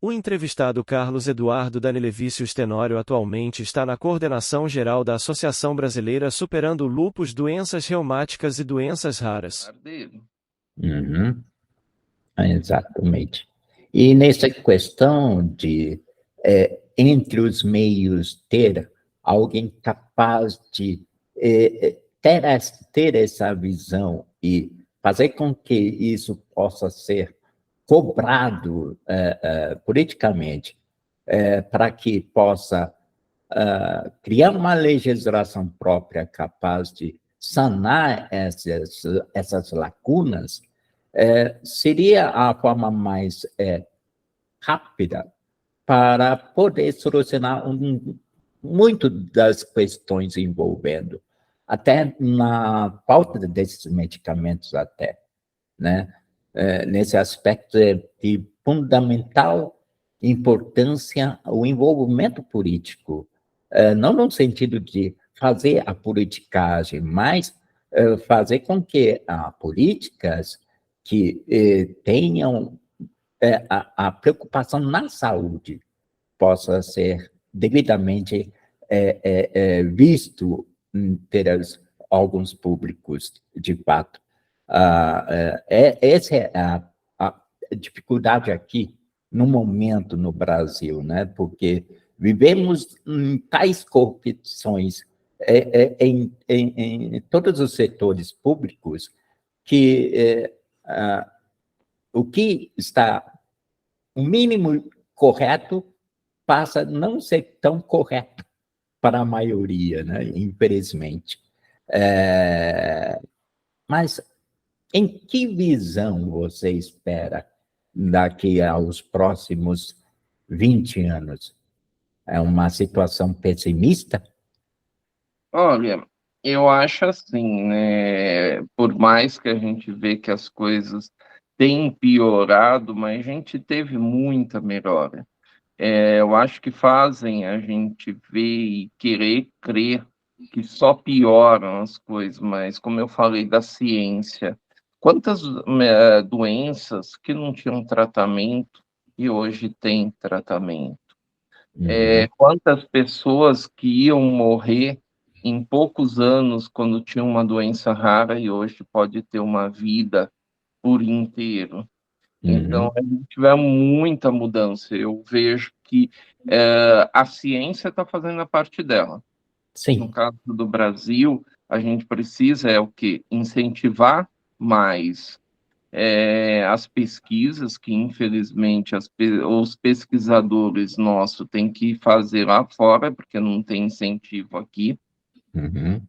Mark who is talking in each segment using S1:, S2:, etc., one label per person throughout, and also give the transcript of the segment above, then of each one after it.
S1: O entrevistado Carlos Eduardo Danilevício Tenório atualmente está na coordenação geral da Associação Brasileira Superando Lúpus, Doenças Reumáticas e Doenças Raras.
S2: Uhum. Exatamente. E nessa questão de, entre os ter alguém capaz de ter essa visão e fazer com que isso possa ser cobrado politicamente, para que possa criar uma legislação própria capaz de sanar essas lacunas, seria a forma mais rápida para poder solucionar muito das questões envolvendo, até na falta desses medicamentos até, né? Nesse aspecto de fundamental importância o envolvimento político, não no sentido de fazer a politicagem, mas fazer com que políticas que tenham a preocupação na saúde possa ser devidamente visto pelos órgãos públicos, de fato. Essa é a dificuldade aqui, no momento, no Brasil, né? Porque vivemos em tais corrupções em todos os setores públicos que o que está o mínimo correto passa a não ser tão correto para a maioria, né? Infelizmente. Mas em que visão você espera daqui aos próximos 20 anos? É uma situação pessimista?
S3: Olha, eu acho assim, né? Por mais que a gente vê que as coisas têm piorado, mas a gente teve muita melhora. Eu acho que fazem a gente ver e querer crer que só pioram as coisas, mas como eu falei da ciência, quantas doenças que não tinham tratamento e hoje têm tratamento? Quantas pessoas que iam morrer em poucos anos quando tinham uma doença rara e hoje pode ter uma vida por inteiro? Então, a gente tiver muita mudança. Eu vejo que a ciência está fazendo a parte dela. No
S2: Sim.
S3: caso do Brasil, a gente precisa o quê? Incentivar mais as pesquisas, que infelizmente os pesquisadores nossos têm que fazer lá fora, porque não tem incentivo aqui.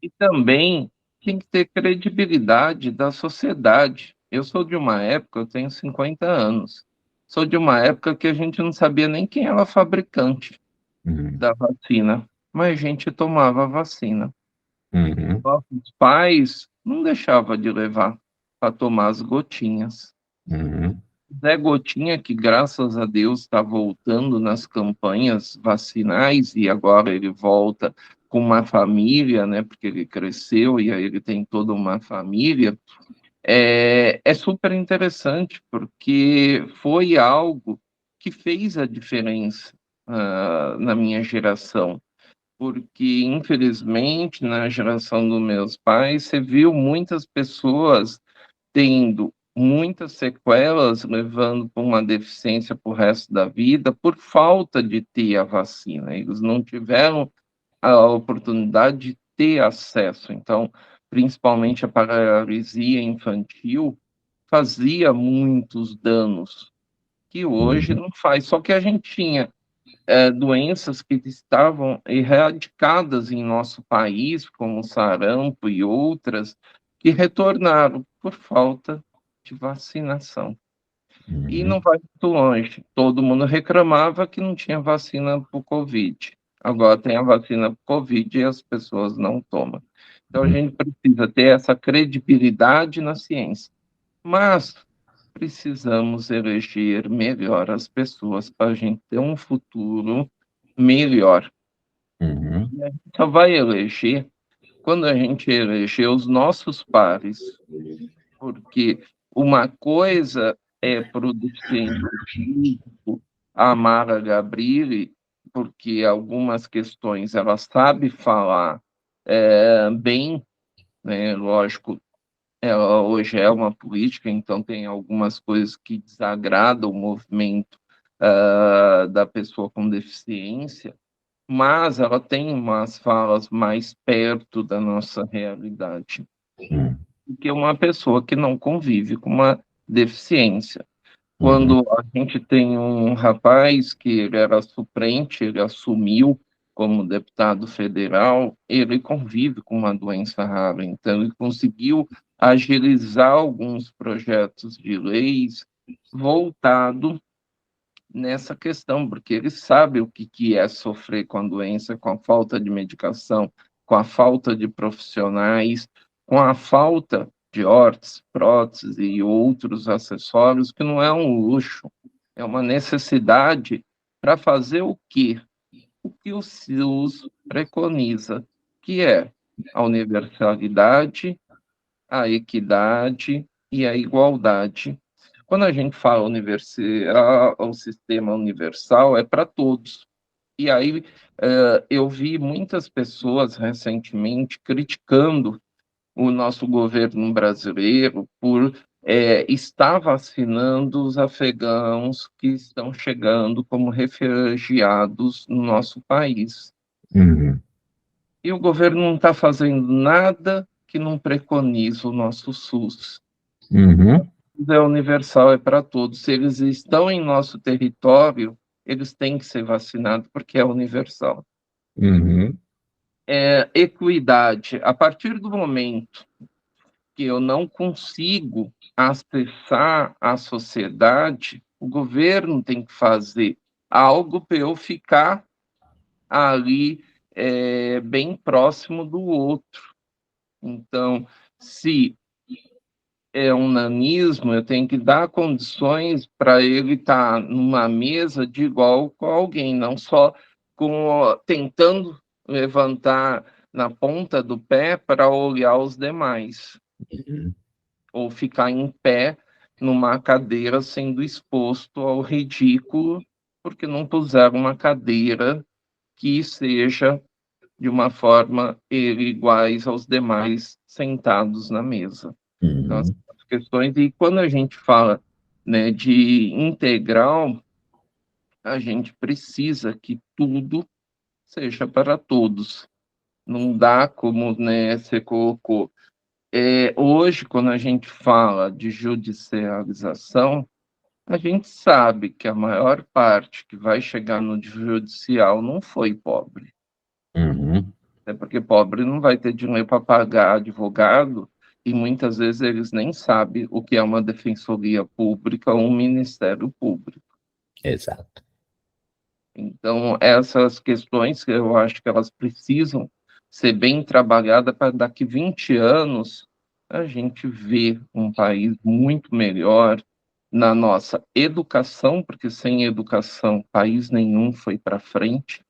S3: E também tem que ter credibilidade da sociedade. Eu sou de uma época, eu tenho 50 anos, sou de uma época que a gente não sabia nem quem era o fabricante da vacina, mas a gente tomava a vacina. Nossos pais não deixavam de levar para tomar as gotinhas. Zé Gotinha, que graças a Deus está voltando nas campanhas vacinais e agora ele volta com uma família, né? Porque ele cresceu e aí ele tem toda uma família. É super interessante porque foi algo que fez a diferença na minha geração. Porque, infelizmente, na geração dos meus pais, você viu muitas pessoas tendo muitas sequelas, levando para uma deficiência para o resto da vida, por falta de ter a vacina. Eles não tiveram a oportunidade de ter acesso. Então, principalmente a paralisia infantil fazia muitos danos, que hoje não faz. Só que a gente tinha doenças que estavam erradicadas em nosso país, como sarampo e outras, que retornaram por falta de vacinação. E não vai muito longe. Todo mundo reclamava que não tinha vacina para o Covid. Agora tem a vacina para o Covid e as pessoas não tomam. Então a gente precisa ter essa credibilidade na ciência. Mas precisamos eleger melhor as pessoas para a gente ter um futuro melhor. E a gente só vai eleger quando a gente eleger os nossos pares, porque uma coisa é para o deficiente físico, a Mara Gabrilli, porque algumas questões ela sabe falar bem, né? Lógico, ela hoje é uma política, então tem algumas coisas que desagradam o movimento da pessoa com deficiência, mas ela tem umas falas mais perto da nossa realidade do que uma pessoa que não convive com uma deficiência.
S2: Uhum.
S3: Quando a gente tem um rapaz que ele era suplente, ele assumiu como deputado federal, ele convive com uma doença rara, então ele conseguiu agilizar alguns projetos de leis voltado nessa questão, porque ele sabe o que é sofrer com a doença, com a falta de medicação, com a falta de profissionais, com a falta de órteses, próteses e outros acessórios, que não é um luxo, é uma necessidade para fazer o quê? O que o SUS preconiza, que é a universalidade, a equidade e a igualdade. Quando a gente fala o sistema universal é para todos. E aí eu vi muitas pessoas recentemente criticando o nosso governo brasileiro por estar vacinando os afegãos que estão chegando como refugiados no nosso país.
S2: Uhum.
S3: E o governo não está fazendo nada que não preconiza o nosso SUS.
S2: Uhum.
S3: É universal, é para todos. Se eles estão em nosso território, eles têm que ser vacinados, porque é universal.
S2: Uhum.
S3: Equidade. A partir do momento que eu não consigo acessar a sociedade, o governo tem que fazer algo para eu ficar ali bem próximo do outro. Então, se é um nanismo, eu tenho que dar condições para ele estar numa mesa de igual com alguém, não só tentando levantar na ponta do pé para olhar os demais,
S2: Uhum.
S3: ou ficar em pé numa cadeira sendo exposto ao ridículo, porque não puseram uma cadeira que seja de uma forma iguais aos demais sentados na mesa. Então,
S2: Uhum.
S3: as questões, e quando a gente fala, né, de integral, a gente precisa que tudo seja para todos. Não dá como, né, você colocou. Hoje, quando a gente fala de judicialização, a gente sabe que a maior parte que vai chegar no judicial não foi pobre.
S2: Uhum.
S3: É porque pobre não vai ter dinheiro para pagar advogado e muitas vezes eles nem sabem o que é uma defensoria pública ou um ministério público.
S2: Exato.
S3: Então, essas questões, eu acho que elas precisam ser bem trabalhadas para daqui 20 anos a gente ver um país muito melhor na nossa educação, porque sem educação país nenhum foi para frente,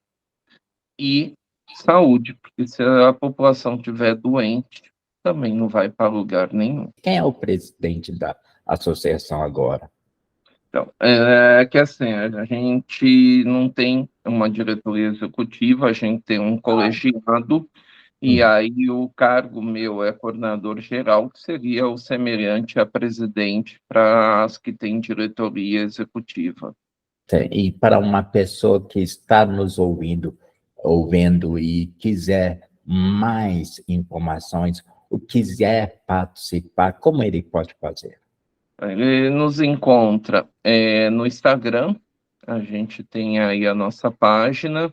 S3: e saúde, porque se a população estiver doente, também não vai para lugar nenhum.
S2: Quem é o presidente da associação agora?
S3: Então, é que assim, a gente não tem uma diretoria executiva, a gente tem um colegiado, e
S2: Hum.
S3: aí o cargo meu é coordenador geral, que seria o semelhante a presidente para as que têm diretoria executiva.
S2: E para uma pessoa que está nos ouvindo e quiser mais informações, ou quiser participar, como ele pode fazer?
S3: Ele nos encontra no Instagram, a gente tem aí a nossa página,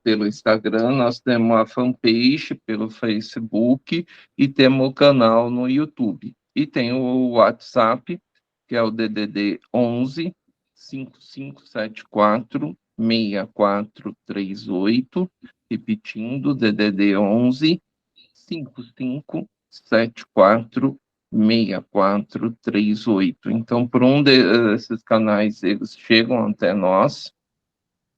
S3: pelo Instagram, nós temos a fanpage pelo Facebook e temos o canal no YouTube. E tem o WhatsApp, que é o DDD 11 5574 6438, repetindo, DDD 11 5574 6438. Então, por desses canais, eles chegam até nós.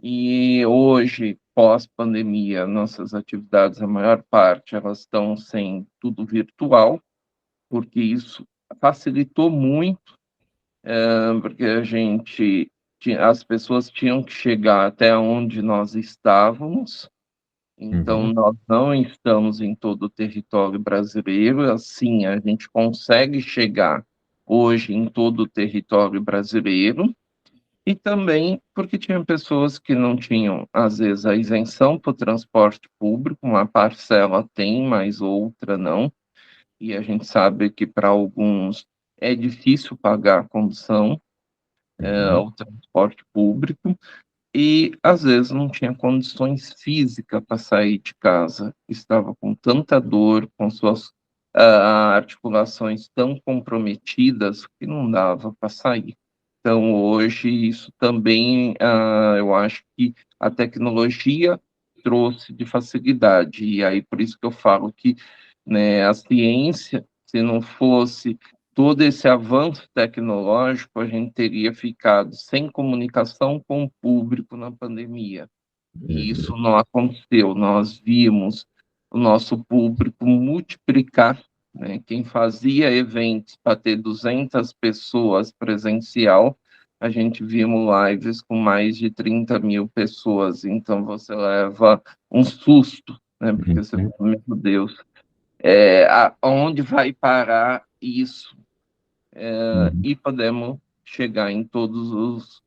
S3: E hoje, pós-pandemia, nossas atividades, a maior parte, elas estão sendo tudo virtual, porque isso facilitou muito porque as pessoas tinham que chegar até onde nós estávamos, então
S2: Uhum.
S3: nós não estamos em todo o território brasileiro, assim, a gente consegue chegar hoje em todo o território brasileiro, e também porque tinha pessoas que não tinham, às vezes, a isenção para o transporte público, uma parcela tem, mas outra não, e a gente sabe que para alguns é difícil pagar a condução,
S2: Uhum.
S3: o transporte público, e às vezes não tinha condições físicas para sair de casa, estava com tanta dor, com suas articulações tão comprometidas que não dava para sair. Então, hoje, isso também, eu acho que a tecnologia trouxe de facilidade, e aí por isso que eu falo que, né, a ciência, se não fosse todo esse avanço tecnológico, a gente teria ficado sem comunicação com o público na pandemia. E
S2: Uhum.
S3: isso não aconteceu. Nós vimos o nosso público multiplicar, né? Quem fazia eventos para ter 200 pessoas presencial, a gente vimos lives com mais de 30 mil pessoas. Então você leva um susto, né? Porque você
S2: Uhum.
S3: fala, meu Deus, aonde vai parar isso?
S2: Uhum.
S3: E podemos chegar em todos os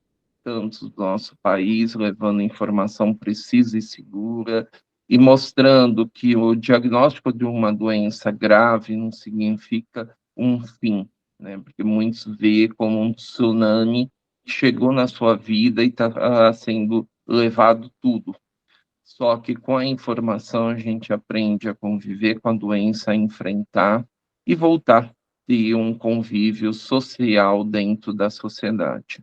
S3: cantos do nosso país, levando informação precisa e segura, e mostrando que o diagnóstico de uma doença grave não significa um fim, né? Porque muitos vê como um tsunami que chegou na sua vida e está sendo levado tudo. Só que com a informação a gente aprende a conviver com a doença, a enfrentar e voltar a ter um convívio social dentro da sociedade.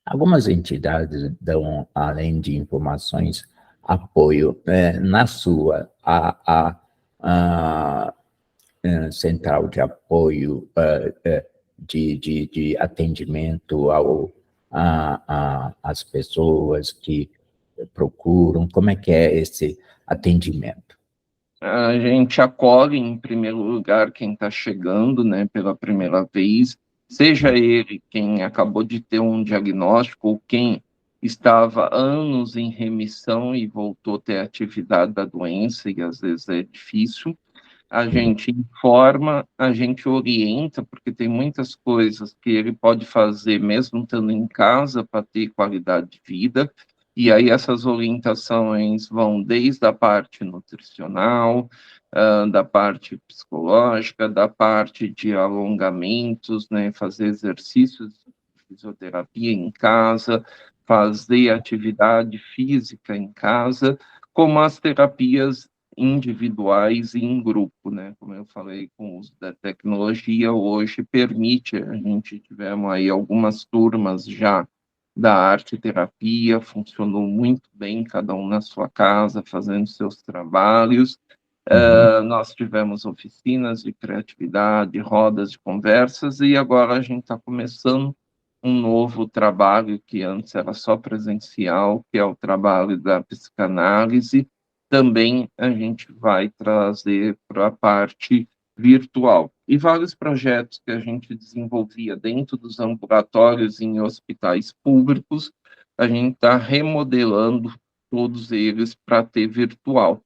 S2: Algumas entidades dão, além de informações, apoio. Na sua, a central de apoio de atendimento às pessoas que procuram, como é que é esse atendimento?
S3: A gente acolhe, em primeiro lugar, quem está chegando, né, pela primeira vez, seja ele quem acabou de ter um diagnóstico ou quem estava anos em remissão e voltou a ter atividade da doença, e às vezes é difícil. A gente informa, a gente orienta, porque tem muitas coisas que ele pode fazer mesmo estando em casa para ter qualidade de vida. E aí essas orientações vão desde a parte nutricional, da parte psicológica, da parte de alongamentos, né, fazer exercícios de fisioterapia em casa, fazer atividade física em casa, como as terapias individuais e em grupo, né? Como eu falei, com o uso da tecnologia, hoje permite, a gente tivemos aí algumas turmas já da arte terapia, funcionou muito bem, cada um na sua casa, fazendo seus trabalhos.
S2: Uhum.
S3: Nós tivemos oficinas de criatividade, rodas de conversas, e agora a gente está começando um novo trabalho que antes era só presencial, que é o trabalho da psicanálise. Também a gente vai trazer para a parte virtual. E vários projetos que a gente desenvolvia dentro dos ambulatórios em hospitais públicos, a gente está remodelando todos eles para ter virtual,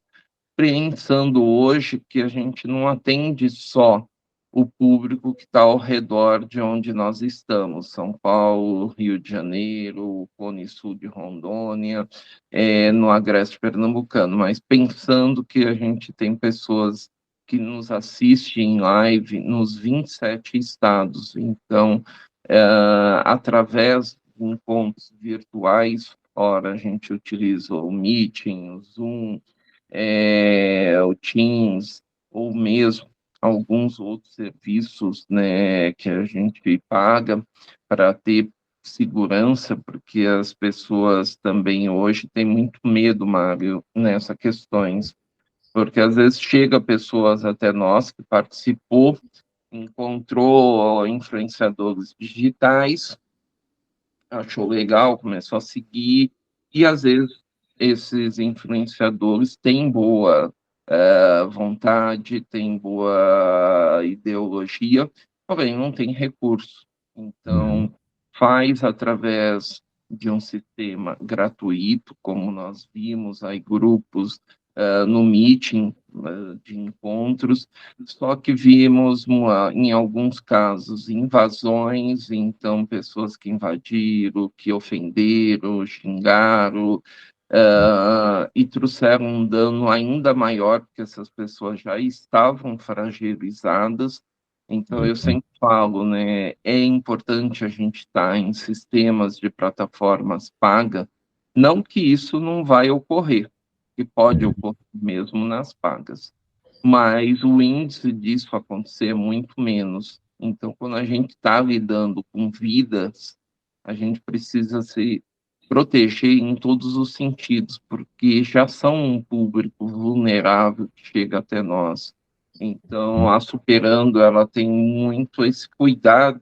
S3: pensando hoje que a gente não atende só o público que está ao redor de onde nós estamos, São Paulo, Rio de Janeiro, o Cone Sul de Rondônia, no Agreste Pernambucano, mas pensando que a gente tem pessoas que nos assistem em live nos 27 estados. Então, através de encontros virtuais, ora a gente utiliza o Meeting, o Zoom, o Teams, ou mesmo alguns outros serviços, né, que a gente paga para ter segurança, porque as pessoas também hoje têm muito medo, Mário, nessas questões, porque às vezes chega pessoas até nós que participou, encontrou influenciadores digitais, achou legal, começou a seguir, e às vezes esses influenciadores têm boa vontade, têm boa ideologia, porém não tem recurso. Então, faz através de um sistema gratuito, como nós vimos aí grupos no Meeting de encontros, só que vimos, em alguns casos, invasões, então pessoas que invadiram, que ofenderam, xingaram, e trouxeram um dano ainda maior, porque essas pessoas já estavam fragilizadas. Então, eu sempre falo, né, é importante a gente estar em sistemas de plataformas pagas, não que isso não vai ocorrer, que pode ocorrer mesmo nas pagas, mas o índice disso acontecer é muito menos. Então, quando a gente está lidando com vidas, a gente precisa se proteger em todos os sentidos, porque já são um público vulnerável que chega até nós. Então, a Superando, ela tem muito esse cuidado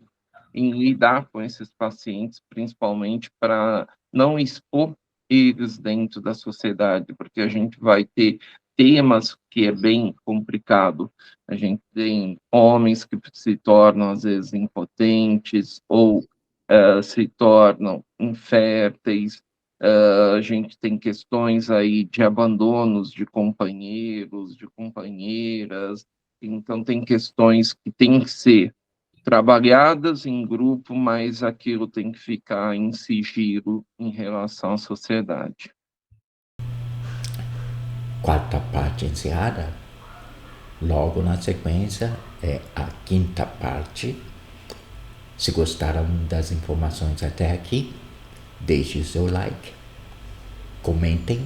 S3: em lidar com esses pacientes, principalmente para não expor eles dentro da sociedade, porque a gente vai ter temas que é bem complicado. A gente tem homens que se tornam, às vezes, impotentes ou se tornam inférteis. A gente tem questões aí de abandonos de companheiros, de companheiras. Então, tem questões que têm que ser trabalhadas em grupo, mas aquilo tem que ficar em sigilo em relação à sociedade.
S4: Quarta parte encerrada. Logo na sequência é a quinta parte. Se gostaram das informações até aqui, deixe o seu like, comentem,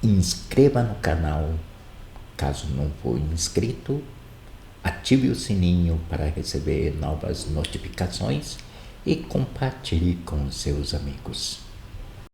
S4: inscreva no canal caso não for inscrito, ative o sininho para receber novas notificações e compartilhe com seus amigos.